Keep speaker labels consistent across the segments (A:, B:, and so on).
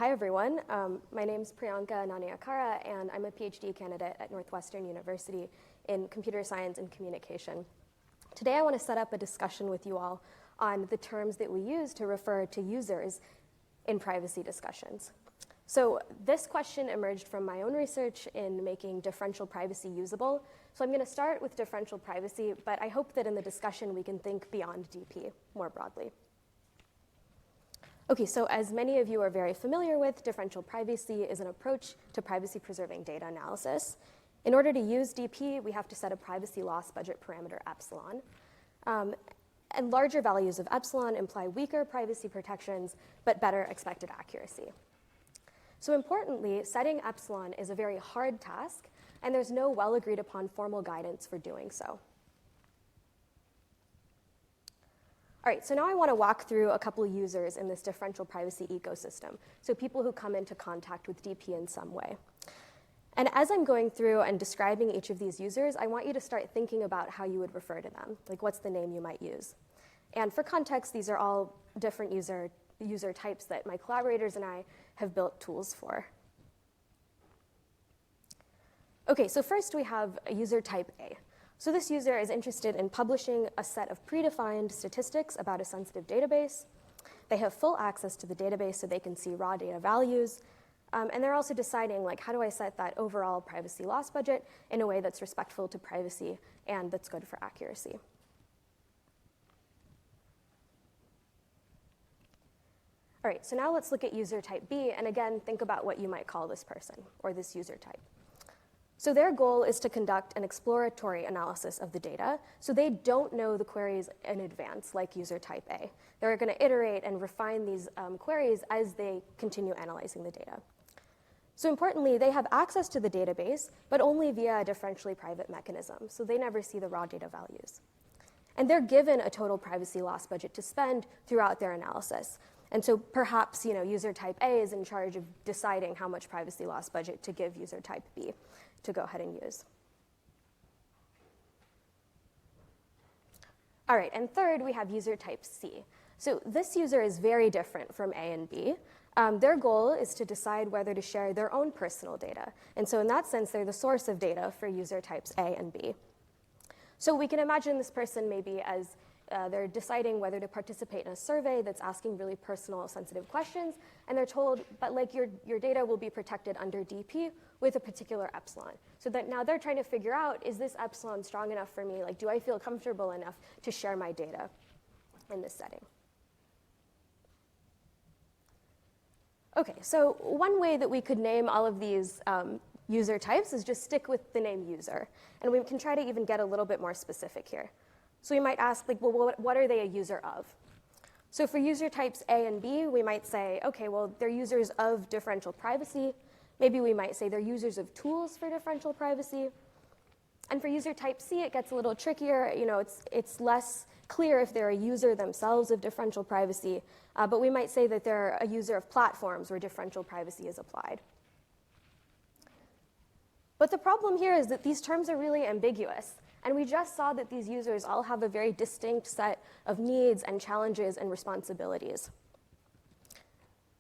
A: Hi, everyone. My name is Priyanka Nanayakkara, and I'm a PhD candidate at Northwestern University in computer science and communication. Today, I want to set up a discussion with you all on the terms that we use to refer to users in privacy discussions. So this question emerged from my own research in making differential privacy usable. So I'm going to start with differential privacy, but I hope that in the discussion we can think beyond DP more broadly. Okay, so as many of you are very familiar with, differential privacy is an approach to privacy-preserving data analysis. In order to use DP, we have to set a privacy loss budget parameter epsilon. And larger values of epsilon imply weaker privacy protections, but better expected accuracy. So importantly, setting epsilon is a very hard task, and there's no well-agreed upon formal guidance for doing so. All right, so now I want to walk through a couple of users in this differential privacy ecosystem, so people who come into contact with DP in some way. And as I'm going through and describing each of these users, I want you to start thinking about how you would refer to them, like what's the name you might use. And for context, these are all different user types that my collaborators and I have built tools for. Okay, so first we have a user type A. So this user is interested in publishing a set of predefined statistics about a sensitive database. They have full access to the database so they can see raw data values. And they're also deciding, like, how do I set that overall privacy loss budget in a way that's respectful to privacy and that's good for accuracy. All right, so now let's look at user type B, and again, think about what you might call this person or this user type. So their goal is to conduct an exploratory analysis of the data, so they don't know the queries in advance like user type A. They're going to iterate and refine these queries as they continue analyzing the data. So importantly, they have access to the database, but only via a differentially private mechanism, so they never see the raw data values. And they're given a total privacy loss budget to spend throughout their analysis. And so perhaps user type A is in charge of deciding how much privacy loss budget to give user type B to go ahead and use. All right, and third, we have user type C. So this user is very different from A and B. Their goal is to decide whether to share their own personal data. And so in that sense, they're the source of data for user types A and B. So we can imagine this person maybe as they're deciding whether to participate in a survey that's asking really personal, sensitive questions, and they're told, but like your data will be protected under DP with a particular epsilon. So that now they're trying to figure out, is this epsilon strong enough for me? Like, do I feel comfortable enough to share my data in this setting? Okay, so one way that we could name all of these user types is just stick with the name user. And we can try to even get a little bit more specific here. So we might ask, like, well, what are they a user of? So for user types A and B, we might say, okay, well, they're users of differential privacy. Maybe we might say they're users of tools for differential privacy. And for user type C, it gets a little trickier. It's less clear if they're a user themselves of differential privacy, but we might say that they're a user of platforms where differential privacy is applied. But the problem here is that these terms are really ambiguous. And we just saw that these users all have a very distinct set of needs and challenges and responsibilities.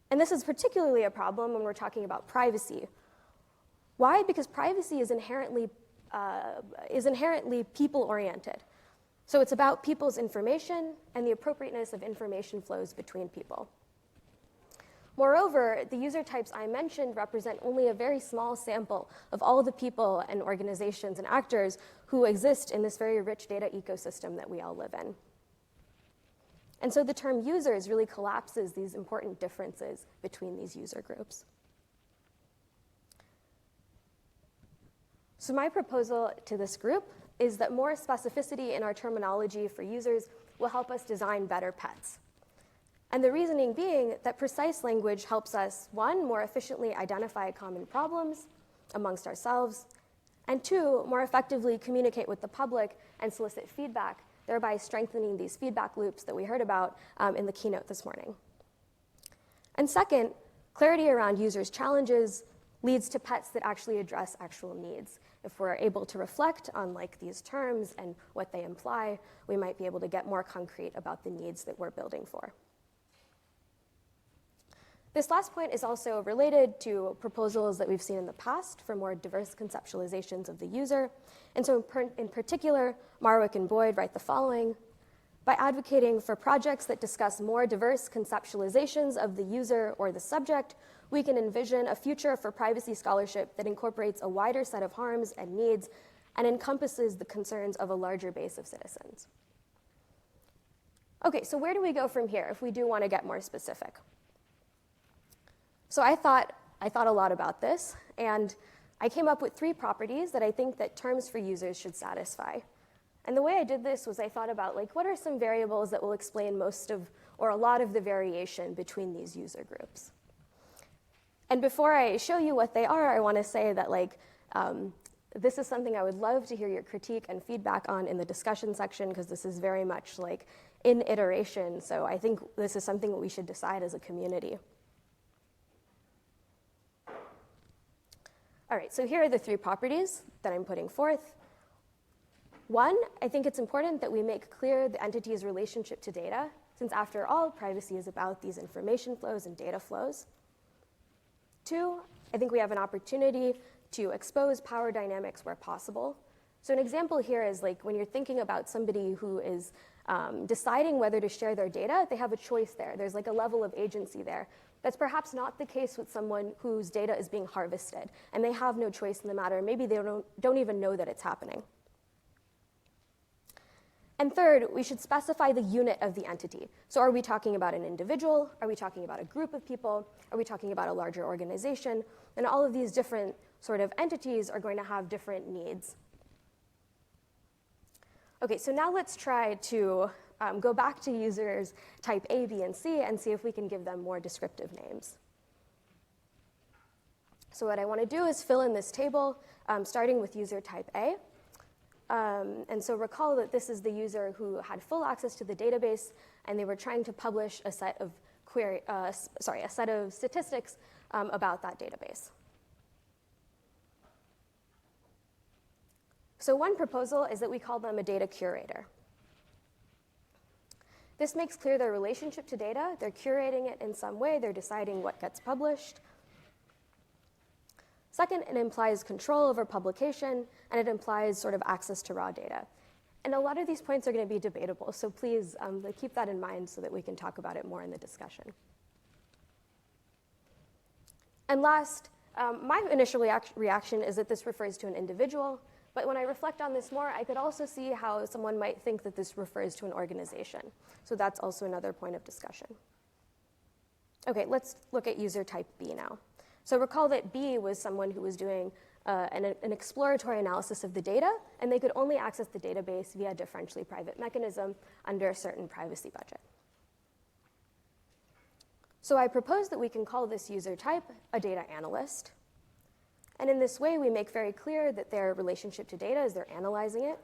A: And this is particularly a problem when we're talking about privacy. Why? Because privacy is inherently people-oriented. So it's about people's information and the appropriateness of information flows between people. Moreover, the user types I mentioned represent only a very small sample of all the people and organizations and actors who exist in this very rich data ecosystem that we all live in. And so the term users really collapses these important differences between these user groups. So my proposal to this group is that more specificity in our terminology for users will help us design better pets. And the reasoning being that precise language helps us, one, more efficiently identify common problems amongst ourselves, and two, more effectively communicate with the public and solicit feedback, thereby strengthening these feedback loops that we heard about in the keynote this morning. And second, clarity around users' challenges leads to pets that actually address actual needs. If we're able to reflect on these terms and what they imply, we might be able to get more concrete about the needs that we're building for. This last point is also related to proposals that we've seen in the past for more diverse conceptualizations of the user. And so in particular, Marwick and Boyd write the following: by advocating for projects that discuss more diverse conceptualizations of the user or the subject, we can envision a future for privacy scholarship that incorporates a wider set of harms and needs and encompasses the concerns of a larger base of citizens. Okay, so where do we go from here if we do want to get more specific? So I thought a lot about this, and I came up with 3 properties that I think that terms for users should satisfy. And the way I did this was I thought about, like, what are some variables that will explain most of or a lot of the variation between these user groups? And before I show you what they are, I want to say that, like, this is something I would love to hear your critique and feedback on in the discussion section, because this is very much like in iteration. So I think this is something that we should decide as a community. All right, so here are the 3 properties that I'm putting forth. 1, I think it's important that we make clear the entity's relationship to data, since after all, privacy is about these information flows and data flows. 2, I think we have an opportunity to expose power dynamics where possible. So an example here is, like, when you're thinking about somebody who is deciding whether to share their data, they have a choice there. There's like a level of agency there. That's perhaps not the case with someone whose data is being harvested, and they have no choice in the matter. Maybe they don't even know that it's happening. And third, we should specify the unit of the entity. So are we talking about an individual? Are we talking about a group of people? Are we talking about a larger organization? And all of these different sort of entities are going to have different needs. Okay, so now let's try to go back to users type A, B, and C and see if we can give them more descriptive names. So what I want to do is fill in this table, starting with user type A. And so recall that this is the user who had full access to the database, and they were trying to publish a set of statistics about that database. So one proposal is that we call them a data curator. This makes clear their relationship to data. They're curating it in some way. They're deciding what gets published. Second, it implies control over publication, and it implies sort of access to raw data. And a lot of these points are going to be debatable, so please keep that in mind so that we can talk about it more in the discussion. And last, my initial reaction is that this refers to an individual, but when I reflect on this more, I could also see how someone might think that this refers to an organization. So that's also another point of discussion. Okay, let's look at user type B now. So recall that B was someone who was doing an exploratory analysis of the data, and they could only access the database via a differentially private mechanism under a certain privacy budget. So I propose that we can call this user type a data analyst. And in this way, we make very clear that their relationship to data is they're analyzing it.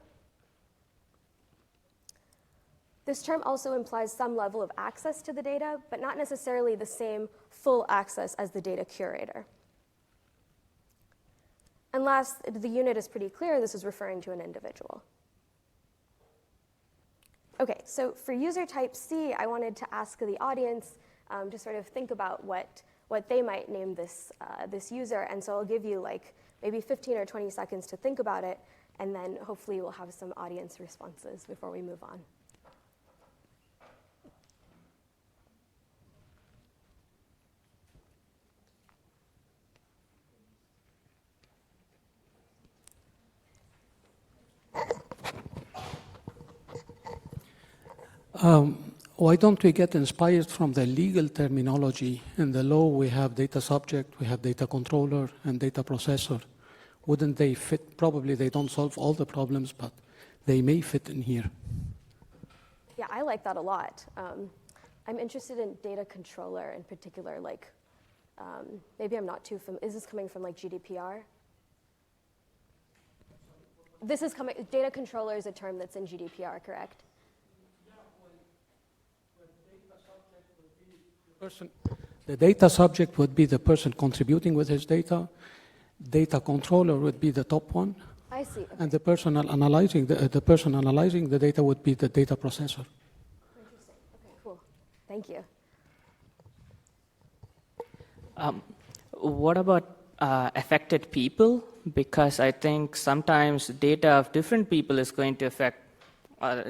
A: This term also implies some level of access to the data, but not necessarily the same full access as the data curator. And last, the unit is pretty clear. This is referring to an individual. Okay, so for user type C, I wanted to ask the audience to sort of think about what they might name this user. And so I'll give you like maybe 15 or 20 seconds to think about it, and then hopefully we'll have some audience responses before we move on.
B: Why don't we get inspired from the legal terminology? In the law, we have data subject, we have data controller, and data processor. Wouldn't they fit? Probably they don't solve all the problems, but they may fit in here.
A: Yeah, I like that a lot. I'm interested in data controller in particular. Like, maybe I'm not too familiar. Is this coming from like GDPR? This is coming. Data controller is a term that's in GDPR, correct?
B: The data subject would be the person contributing with his data. Data controller would be the top one.
A: I see. Okay.
B: And the person analyzing the data would be the data processor.
A: Interesting. Okay, cool. Thank you.
C: What about affected people? Because I think sometimes data of different people is going to affect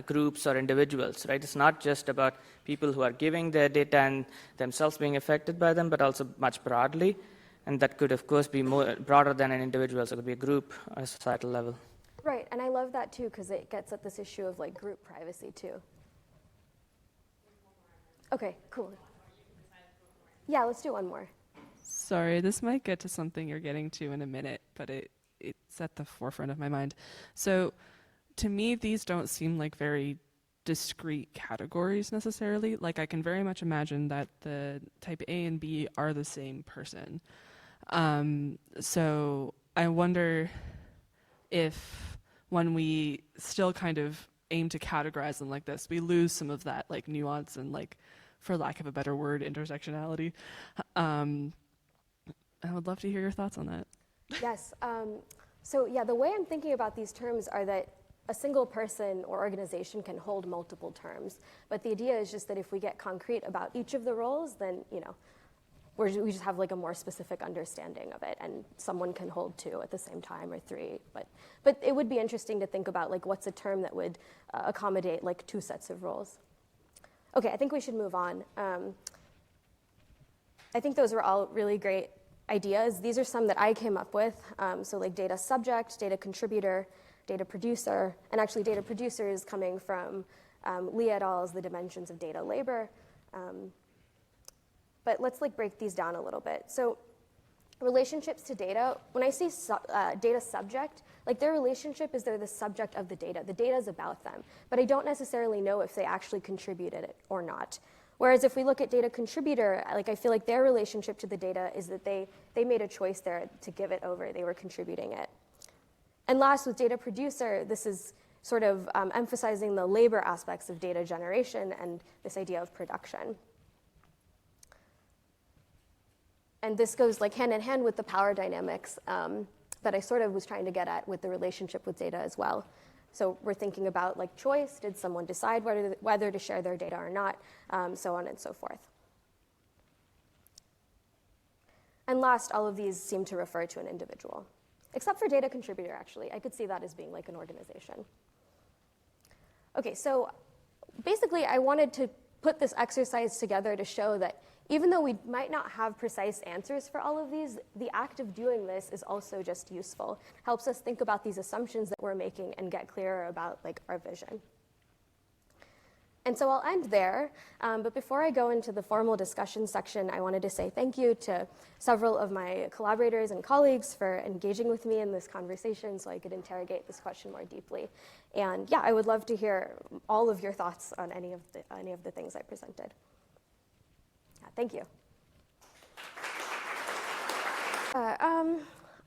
C: groups or individuals, right? It's not just about people who are giving their data and themselves being affected by them, but also much broadly. And that could, of course, be more broader than an individual, so it could be a group or a societal level.
A: Right, and I love that too, because it gets at this issue of like group privacy too. Okay, cool. Yeah, let's do one more.
D: Sorry, this might get to something you're getting to in a minute, but it's at the forefront of my mind. So to me, these don't seem like very discrete categories necessarily. Like I can very much imagine that the type A and B are the same person. So I wonder if when we still kind of aim to categorize them like this, we lose some of that like nuance and like, for lack of a better word, intersectionality. I would love to hear your thoughts on that.
A: Yes. So yeah, the way I'm thinking about these terms are that a single person or organization can hold multiple terms. But the idea is just that if we get concrete about each of the roles, then we just have like a more specific understanding of it, and someone can hold 2 at the same time or 3. But it would be interesting to think about like what's a term that would accommodate like 2 sets of roles. Okay, I think we should move on. I think those were all really great ideas. These are some that I came up with. So like data subject, data contributor, data producer, and actually data producer is coming from Lee et al.'s The Dimensions of Data Labor. But let's like break these down a little bit. So relationships to data, when I say data subject, like their relationship is they're the subject of the data. The data is about them, but I don't necessarily know if they actually contributed it or not. Whereas if we look at data contributor, like I feel like their relationship to the data is that they made a choice there to give it over. They were contributing it. And last, with data producer, this is sort of emphasizing the labor aspects of data generation and this idea of production. And this goes like hand in hand with the power dynamics that I sort of was trying to get at with the relationship with data as well. So we're thinking about like choice. Did someone decide whether to share their data or not? So on and so forth. And last, all of these seem to refer to an individual, except for data contributor, actually. I could see that as being like an organization. Okay, so basically I wanted to put this exercise together to show that even though we might not have precise answers for all of these, the act of doing this is also just useful. It helps us think about these assumptions that we're making and get clearer about like our vision. And so I'll end there, but before I go into the formal discussion section, I wanted to say thank you to several of my collaborators and colleagues for engaging with me in this conversation so I could interrogate this question more deeply. And yeah, I would love to hear all of your thoughts on any of the things I presented. Thank you. I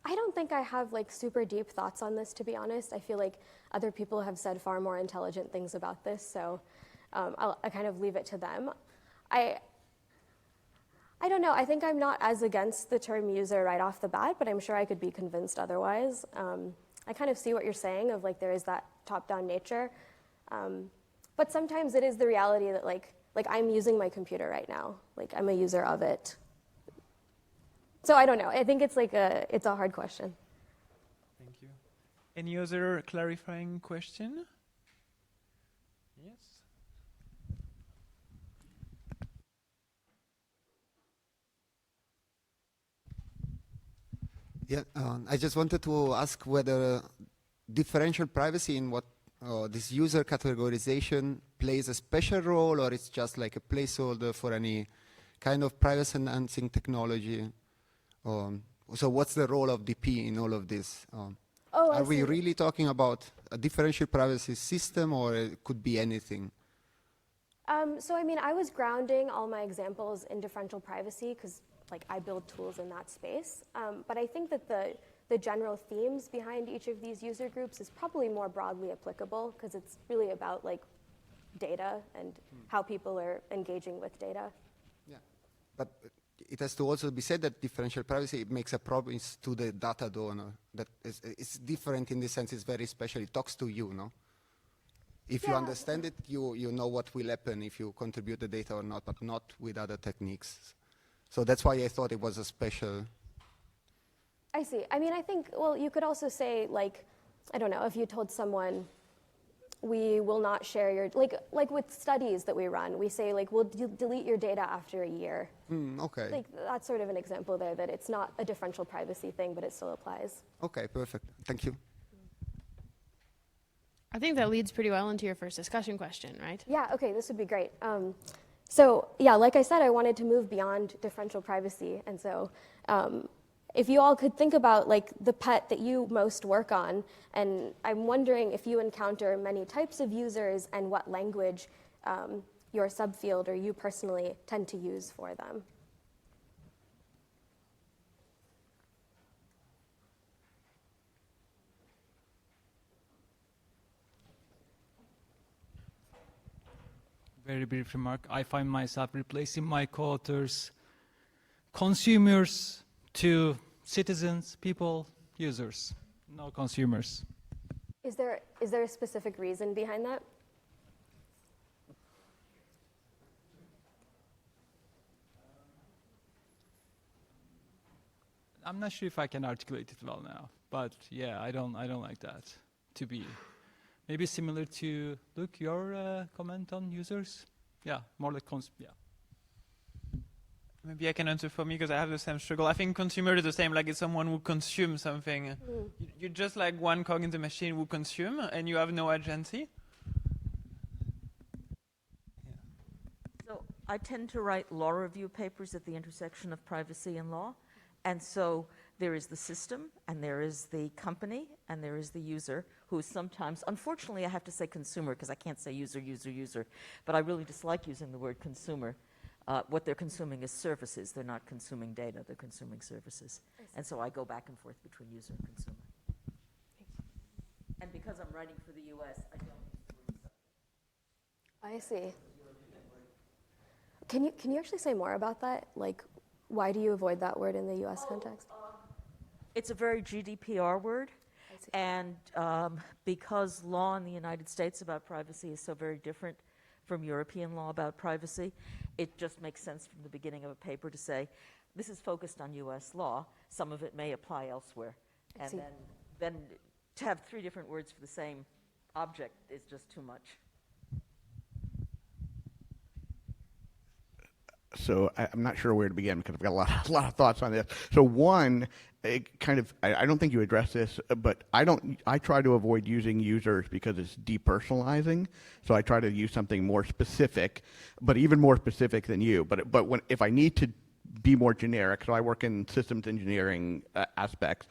A: don't think I have like super deep thoughts on this, to be honest. I feel like other people have said far more intelligent things about this, so I kind of leave it to them. I don't know. I think I'm not as against the term user right off the bat, but I'm sure I could be convinced otherwise. I kind of see what you're saying of like there is that top-down nature, but sometimes it is the reality that like I'm using my computer right now. Like I'm a user of it. So I don't know. I think it's like it's a hard question.
E: Thank you. Any other clarifying question? Yes.
F: Yeah, I just wanted to ask whether differential privacy in what this user categorization plays a special role, or it's just like a placeholder for any kind of privacy-enhancing technology. So what's the role of DP in all of this? Are we really talking about a differential privacy system, or it could be anything?
A: So I mean, I was grounding all my examples in differential privacy because like I build tools in that space. But I think that the general themes behind each of these user groups is probably more broadly applicable because it's really about like data and how people are engaging with data.
F: Yeah, but it has to also be said that differential privacy makes a promise to the data donor that it's different in the sense it's very special. It talks to you, no? If you understand it, you know what will happen if you contribute the data or not, but not with other techniques. So that's why I thought it was a special.
A: I see. I mean, I think, well, you could also say, like, I don't know, if you told someone, we will not share your, like with studies that we run, we say, like, we'll delete your data after a year.
F: Okay.
A: Like, that's sort of an example there, that it's not a differential privacy thing, but it still applies.
F: Okay, perfect. Thank you.
G: I think that leads pretty well into your first discussion question, right?
A: Yeah, okay, this would be great. So yeah, like I said, I wanted to move beyond differential privacy. And so if you all could think about like the pet that you most work on, and I'm wondering if you encounter many types of users and what language your subfield or you personally tend to use for them.
E: Very brief remark. I find myself replacing my co-authors, consumers to citizens, people, users, no consumers.
A: Is there a specific reason behind that?
E: I'm not sure if I can articulate it well now, but yeah, I don't like that to be. Maybe similar to Luke, your comment on users. Yeah, more like yeah.
H: Maybe I can answer for me because I have the same struggle. I think consumer is the same, like it's someone who consumes something. You're just like one cog in the machine who consume, and you have no agency.
I: So I tend to write law review papers at the intersection of privacy and law. And so there is the system, and there is the company, and there is the user, who is sometimes, unfortunately I have to say consumer because I can't say user, but I really dislike using the word consumer. What they're consuming is services. They're not consuming data, they're consuming services. And so I go back and forth between user and consumer. And because I'm writing for the US, I don't use the word subject.
A: I see. Can you actually say more about that? Like, why do you avoid that word in the US context?
I: It's a very GDPR word. And because law in the United States about privacy is so very different from European law about privacy, it just makes sense from the beginning of a paper to say, this is focused on US law, some of it may apply elsewhere. And then to have 3 different words for the same object is just too much.
J: So I'm not sure where to begin because I've got a lot of thoughts on this. So one, I don't think you addressed this, but I try to avoid using users because it's depersonalizing. So I try to use something more specific, but even more specific than you. But if I need to be more generic, so I work in systems engineering aspects,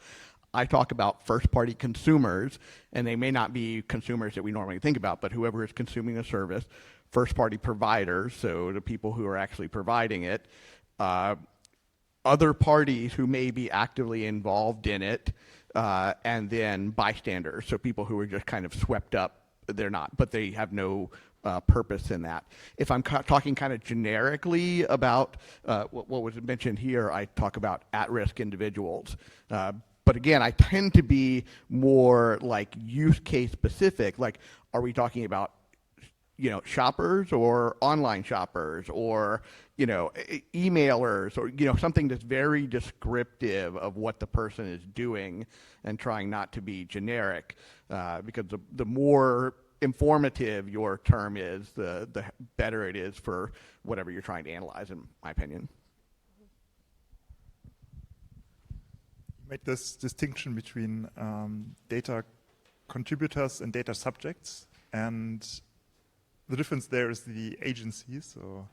J: I talk about first-party consumers, and they may not be consumers that we normally think about, but whoever is consuming a service, first-party providers, so the people who are actually providing it, other parties who may be actively involved in it, and then bystanders, so people who are just kind of swept up. They're not, but they have no purpose in that. If I'm talking kind of generically about what was mentioned here, I talk about at-risk individuals. But again, I tend to be more like use case specific. Like, are we talking about shoppers or online shoppers or, emailers or, something that's very descriptive of what the person is doing and trying not to be generic. Because the more informative your term is, the better it is for whatever you're trying to analyze, in my opinion.
K: Make this distinction between data contributors and data subjects, and the difference there is the agency. So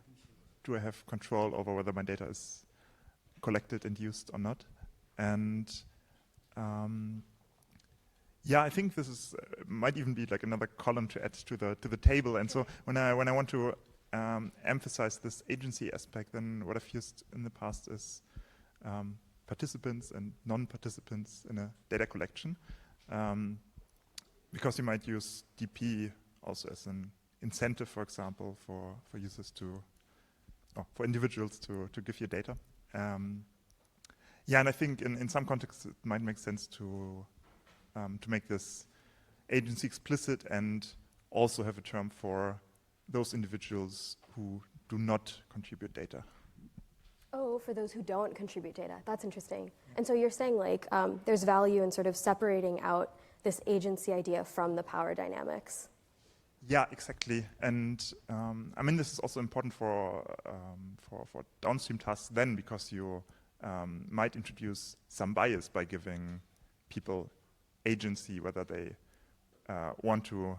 K: do I have control over whether my data is collected and used or not? And yeah, I think this is might even be like another column to add to the table. And so when I want to emphasize this agency aspect, then what I've used in the past is participants and non-participants in a data collection, because you might use DP also as an incentive, for example, for users to, or for individuals to give you data. Yeah, and I think in some contexts it might make sense to make this agency explicit and also have a term for those individuals who do not contribute data.
A: Oh, for those who don't contribute data. That's interesting. And so you're saying like there's value in sort of separating out this agency idea from the power dynamics.
K: Yeah, exactly. And I mean, this is also important for downstream tasks then, because you might introduce some bias by giving people agency whether they want to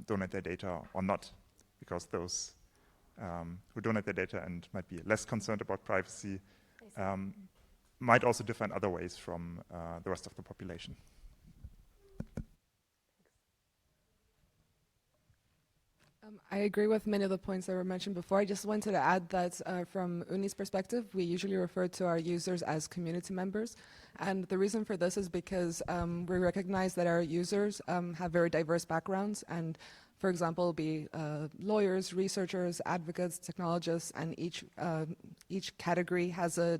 K: donate their data or not, because those who donate their data and might be less concerned about privacy might also differ in other ways from the rest of the population.
L: I agree with many of the points that were mentioned before. I just wanted to add that from Uni's perspective, we usually refer to our users as community members. And the reason for this is because we recognize that our users have very diverse backgrounds and, for example, be lawyers, researchers, advocates, technologists, and each category has a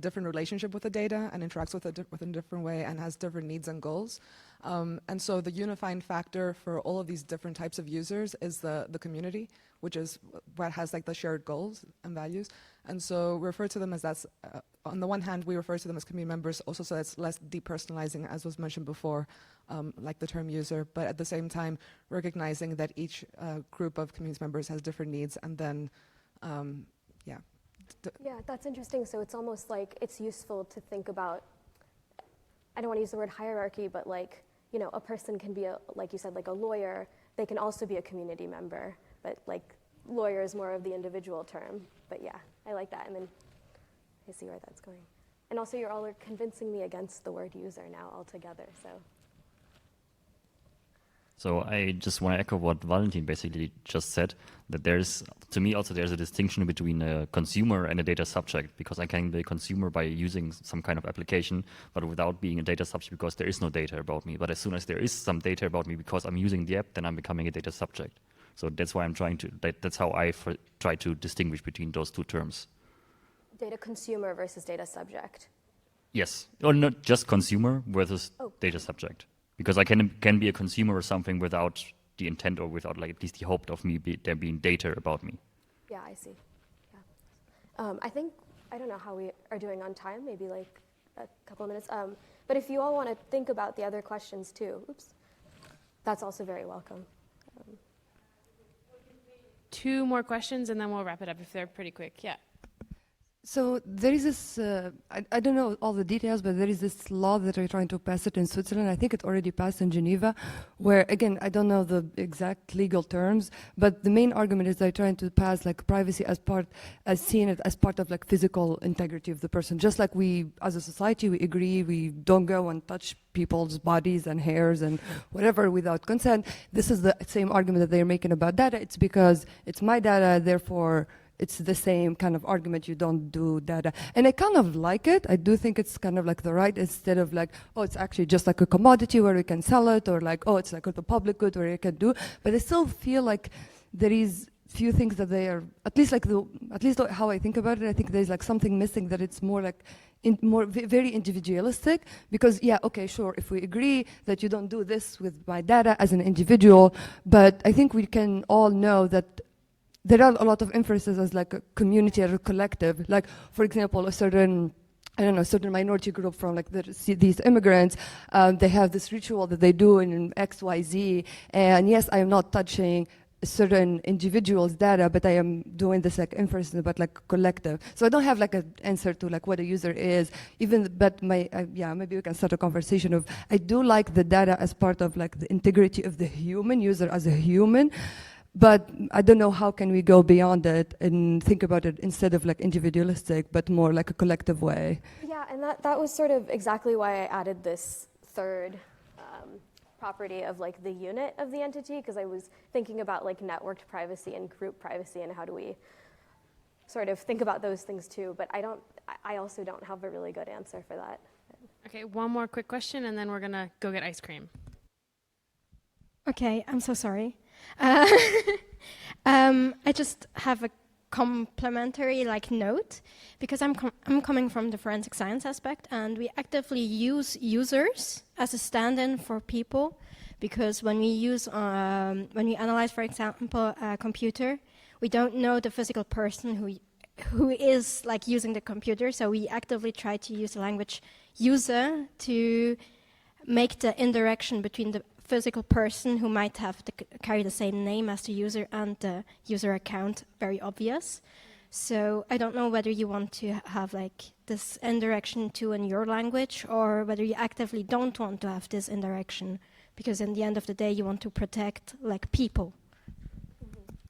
L: different relationship with the data and interacts with it in a different way and has different needs and goals. And so the unifying factor for all of these different types of users is the community, which is what has like the shared goals and values. And so we refer to them as that's, on the one hand, we refer to them as community members also so it's less depersonalizing, as was mentioned before, like the term user, but at the same time recognizing that each group of community members has different needs and then, yeah.
A: Yeah, that's interesting. So it's almost like it's useful to think about, I don't want to use the word hierarchy, but like, you know, a person can be, like you said, like a lawyer. They can also be a community member, but like lawyer is more of the individual term. But yeah, I like that. And then I see where that's going. And also you're all convincing me against the word user now altogether, so.
M: So I just want to echo what Valentin basically just said, that there's, to me also there's a distinction between a consumer and a data subject, because I can be a consumer by using some kind of application, but without being a data subject because there is no data about me. But as soon as there is some data about me because I'm using the app, then I'm becoming a data subject. So that's why I'm trying to, that's how I try to distinguish between those two terms.
A: Data consumer versus data subject.
M: Yes, or not just consumer versus data subject. Because I can be a consumer or something without the intent or without like at least the hope of me there being data about me.
A: Yeah, I see. Yeah. I think, I don't know how we are doing on time, maybe like a couple of minutes. But if you all want to think about the other questions too, that's also very welcome.
G: 2 more questions and then we'll wrap it up if they're pretty quick. Yeah.
N: So there is this, I don't know all the details, but there is this law that are trying to pass it in Switzerland. I think it already passed in Geneva, where, again, I don't know the exact legal terms, but the main argument is they're trying to pass like privacy as seeing it as part of like physical integrity of the person. Just like we, as a society, we agree we don't go and touch people's bodies and hairs and whatever without consent. This is the same argument that they're making about data. It's because it's my data, therefore it's the same kind of argument, you don't do data. And I kind of like it. I do think it's kind of like the right, instead of like, oh, it's actually just like a commodity where we can sell it, or like, oh, it's like a public good where you can do. But I still feel like there is few things that they are, at least how I think about it, I think there's like something missing, that it's more like, very individualistic, because yeah, okay, sure, if we agree that you don't do this with my data as an individual, but I think we can all know that there are a lot of inferences as like a community or a collective. Like, for example, a certain minority group from like these immigrants, they have this ritual that they do in XYZ, and yes, I am not touching certain individuals' data, but I am doing this like inference about like collective. So I don't have like an answer to like what a user is, but maybe we can start a conversation of, I do like the data as part of like the integrity of the human user as a human, but I don't know how can we go beyond it and think about it instead of like individualistic, but more like a collective way.
A: Yeah, and that was sort of exactly why I added this third property of like the unit of the entity, because I was thinking about like networked privacy and group privacy and how do we sort of think about those things too, but I also don't have a really good answer for that.
G: Okay, one more quick question and then we're gonna go get ice cream.
O: Okay, I'm so sorry. I just have a complementary like note, because I'm coming from the forensic science aspect, and we actively use users as a stand-in for people, because when we analyze, for example, a computer, we don't know the physical person who is like using the computer. So we actively try to use the language user to make the interaction between the physical person who might have to carry the same name as the user and the user account very obvious. So I don't know whether you want to have like this interaction too in your language, or whether you actively don't want to have this interaction, because in the end of the day you want to protect like people.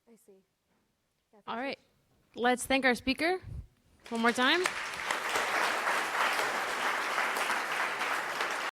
A: I see.
G: All right. Let's thank our speaker one more time.